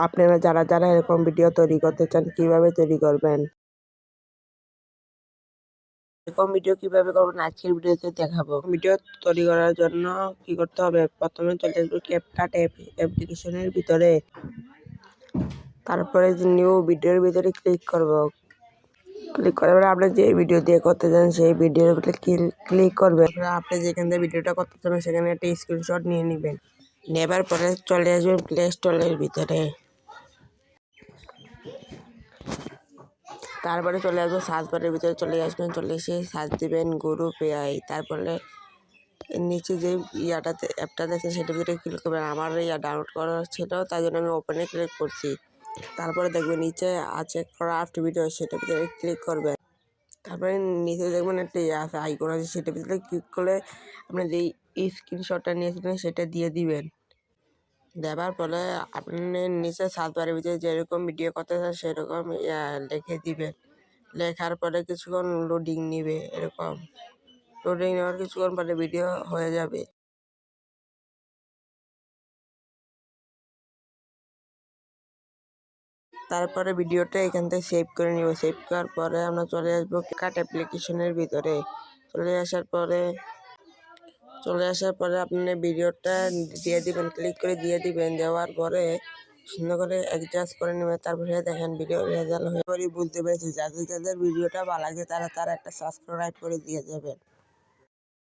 আপনারা যারা যারা এরকম ভিডিও তৈরি করতে চান কিভাবে তৈরি করবেন, এরকম ভিডিও কিভাবে করবেন আজকের ভিডিওতে দেখাবো। ভিডিও তৈরি করার জন্য কি করতে হবে, প্রথমে চলে আসবো ক্যাপকাট অ্যাপ্লিকেশনের ভিতরে। তারপরে নিউ ভিডিওর ভিতরে ক্লিক করব। ক্লিক করার পরে আপনি যে ভিডিও দিয়ে করতে চান সেই ভিডিওর ভিতরে ক্লিক করবেন। আপনি যেখান থেকে ভিডিওটা করতে চান সেখানে একটা স্ক্রিনশট নিয়ে নেবেন। নেবার পরে চলে আসবেন প্লে স্টোরের ভিতরে। তারপরে চলে আসবেন সার্চ বারের ভিতরে, চলে আসবেন, চলে এসে সার্চ দিবেন গ্রুপ এআই। তারপরে নিচে যে অ্যাপটা দেখছেন সেটার ভিতরে ক্লিক করবেন। আমার ডাউনলোড করা ছিল তাই জন্য আমি ওপেনে ক্লিক করছি। তারপরে দেখবেন নিচে আছে ক্রাফট ভিডিও, সেটার ভিতরে ক্লিক করবেন। তারপরে নিচে দেখবেন একটা আছে আইকন আছে, সেটার ভিতরে ক্লিক করলে আপনি যেই স্ক্রিনশটটা নিয়েছিলেন সেটা দিয়ে দিবেন। দেওয়ার পরে আপনি নিচে সার্চ বারের ভিতরে যেরকম ভিডিও করতে চান সেরকম লিখে দিবেন। লেখার পরে কিছুক্ষণ লোডিং নিবে, এরকম লোডিং নেওয়ার কিছুক্ষণ পরে ভিডিও হয়ে যাবে। তারপরে ভিডিওটা এখান থেকে সেভ করে নিব। সেভ করার পরে আমরা চলে আসবো কাট অ্যাপ্লিকেশনের ভিতরে। চলে আসার পরে আপনি ভিডিওটা দিয়ে দিবেন, ক্লিক করে দিয়ে দিবেন। দেওয়ার পরে সুন্দর করে অ্যাডজাস্ট করে নেবেন। তারপরে দেখেন ভিডিও রেজাল্ট হয়ে বুঝতে পেরেছি। যাদের যাদের ভিডিওটা ভালো লাগে তারা একটা সাবস্ক্রাইব করে দিয়ে যাবেন।